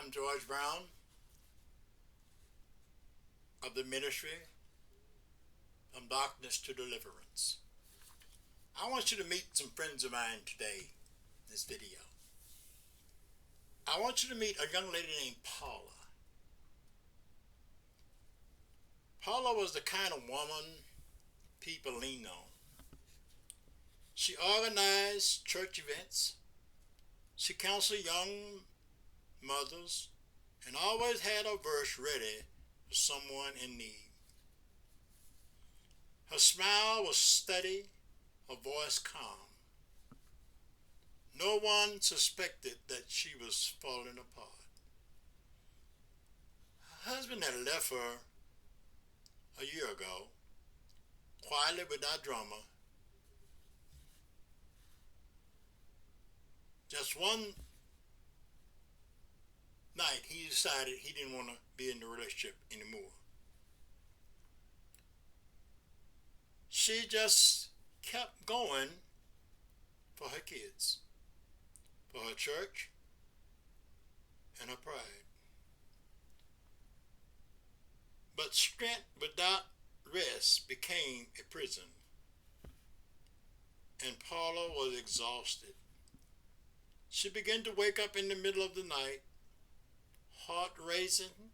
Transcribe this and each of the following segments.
I'm George Brown of the ministry From Darkness to Deliverance. I want you to meet some friends of mine today in this video. I want you to meet a young lady named Paula. Paula was the kind of woman people lean on. She organized church events. She counseled young mothers and always had a verse ready for someone in need. Her smile was steady, her voice calm. No one suspected that she was falling apart. Her husband had left her a year ago, quietly without drama. Just one night he decided he didn't want to be in the relationship anymore. She just kept going for her kids, for her church, and her pride. But strength without rest became a prison, and Paula was exhausted. She began to wake up in the middle of the night, heart racing,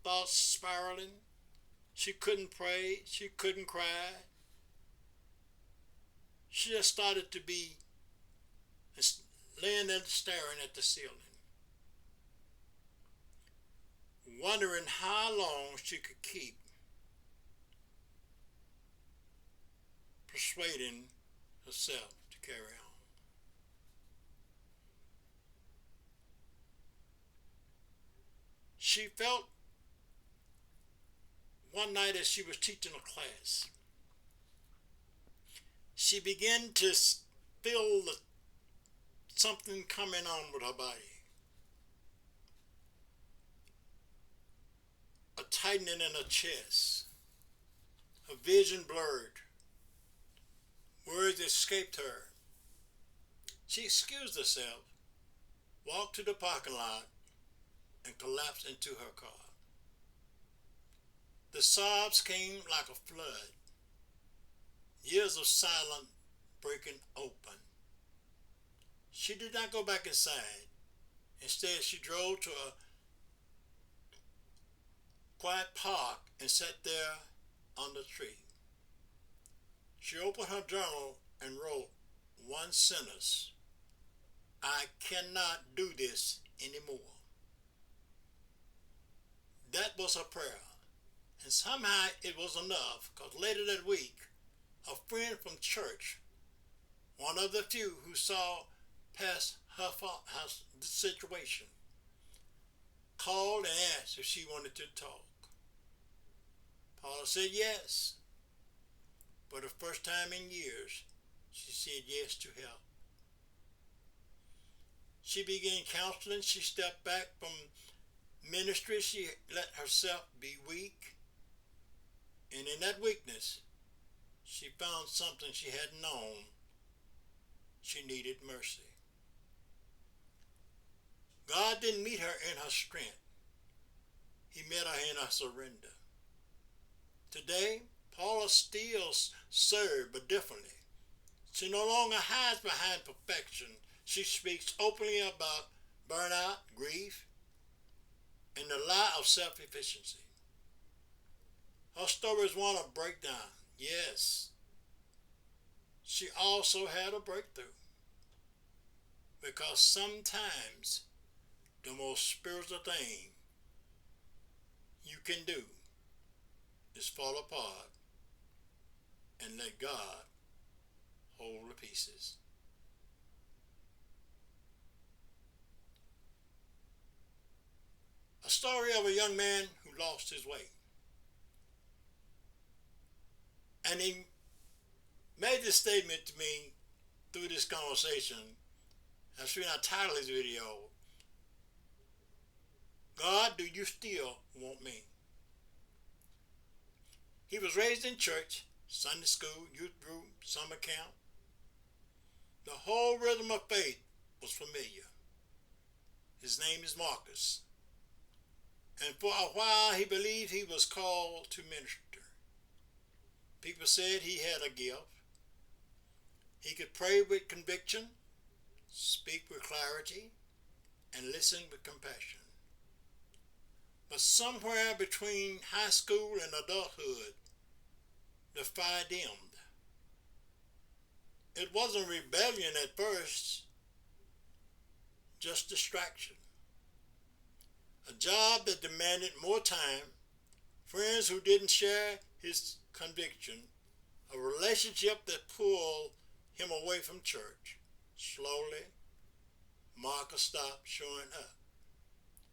thoughts spiraling. She couldn't pray, she couldn't cry. She just started to be laying there staring at the ceiling, wondering how long she could keep persuading herself to carry on. She felt one night as she was teaching a class, she began to feel something coming on with her body. A tightening in her chest. Her vision blurred. Words escaped her. She excused herself, walked to the parking lot, and collapsed into her car. The sobs came like a flood. Years of silence breaking open. She did not go back inside. Instead, she drove to a quiet park and sat there under a tree. She opened her journal and wrote one sentence: "I cannot do this anymore." That was her prayer. And somehow it was enough, because later that week, a friend from church, one of the few who saw past her situation, called and asked if she wanted to talk. Paula said yes. For the first time in years, she said yes to help. She began counseling. She stepped back from ministry. She let herself be weak. And in that weakness, she found something she hadn't known. She needed mercy. God didn't meet her in her strength. He met her in her surrender. Today, Paula still serves, but differently. She no longer hides behind perfection. She speaks openly about burnout, grief, and the lie of self-efficiency. Her story is one of breakdown. Yes, she also had a breakthrough. Because sometimes the most spiritual thing you can do is fall apart and let God hold the pieces. A story of a young man who lost his way. And he made this statement to me through this conversation. That's when I titled this video, "God, do you still want me?" He was raised in church, Sunday school, youth group, summer camp. The whole rhythm of faith was familiar. His name is Marcus. And for a while he believed he was called to minister. People said he had a gift. He could pray with conviction, speak with clarity, and listen with compassion. But somewhere between high school and adulthood, the fire dimmed. It wasn't rebellion at first, just distraction. A job that demanded more time, friends who didn't share his conviction, a relationship that pulled him away from church. Slowly, Marcus stopped showing up,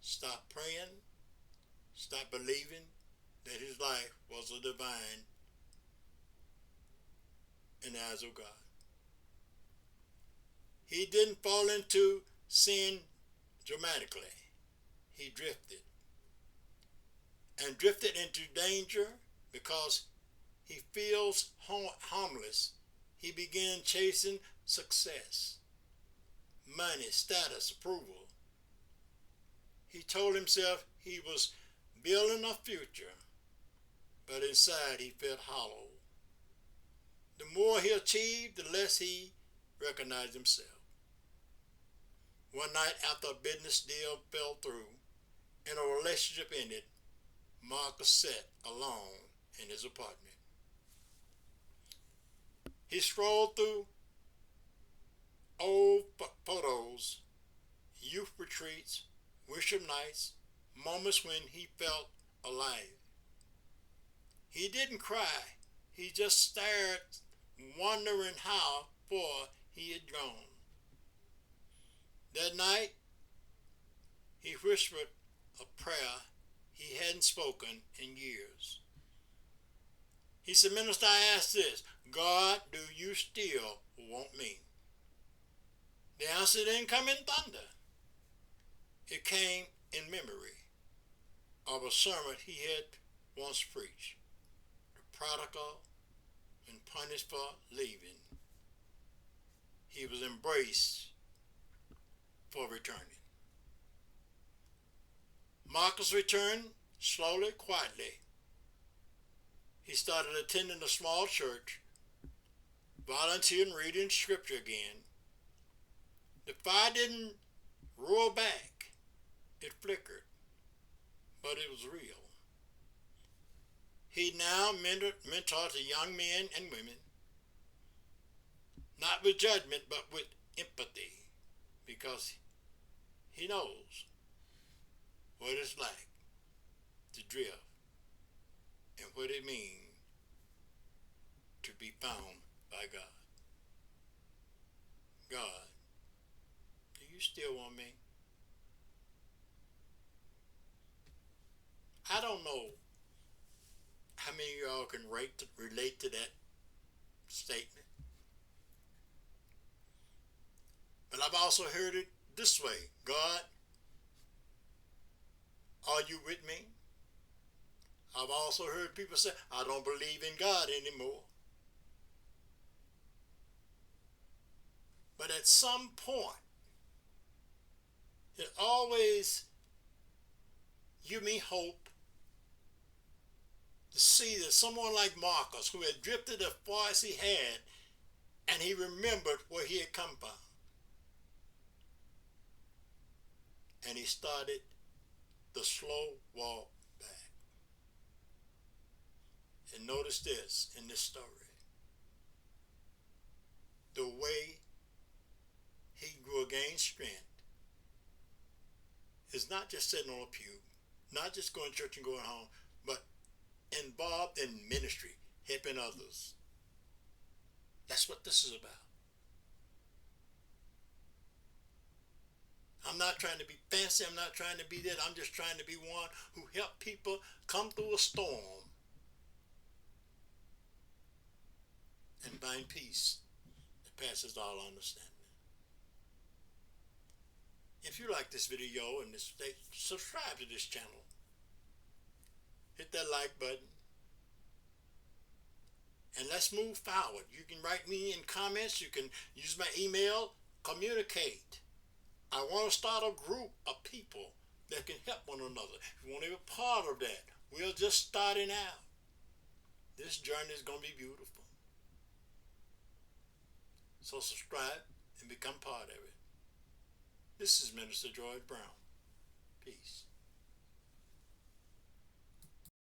stopped praying, stopped believing that his life was a divine in the eyes of God. He didn't fall into sin dramatically. He drifted. And drifted into danger because he feels harmless. He began chasing success, money, status, approval. He told himself he was building a future, but inside he felt hollow. The more he achieved, the less he recognized himself. One night after a business deal fell through and a relationship ended, Marcus sat alone in his apartment. He scrolled through old photos, youth retreats, worship nights, moments when he felt alive. He didn't cry. He just stared, wondering how far he had gone. That night, he whispered a prayer he hadn't spoken in years. He said, "Minister, I ask this, God, do you still want me?" The answer didn't come in thunder. It came in memory of a sermon he had once preached. The prodigal, when punished for leaving, he was embraced for returning. Marcus returned slowly, quietly. He started attending a small church, volunteering, reading scripture again. The fire didn't roar back. It flickered, but it was real. He now mentored the young men and women, not with judgment, but with empathy, because he knows what it's like to drift and what it means to be found by God. God, do you still want me? I don't know how many of y'all can relate to that statement, but I've also heard it this way: God, are you with me? I've also heard people say, I don't believe in God anymore. But at some point, it always gives me hope to see that someone like Marcus, who had drifted as far as he had, and he remembered where he had come from. And he started the slow walk back. And notice this in this story. The way he grew again strength is not just sitting on a pew, not just going to church and going home, but involved in ministry, helping others. That's what this is about. I'm not trying to be fancy. I'm not trying to be that. I'm just trying to be one who help people come through a storm and find peace that passes all understanding. If you like this video and this, subscribe to this channel. Hit that like button. And let's move forward. You can write me in comments. You can use my email. Communicate. I want to start a group of people that can help one another. If you want to be a part of that, we're just starting out. This journey is going to be beautiful. So subscribe and become part of it. This is Minister George Brown. Peace.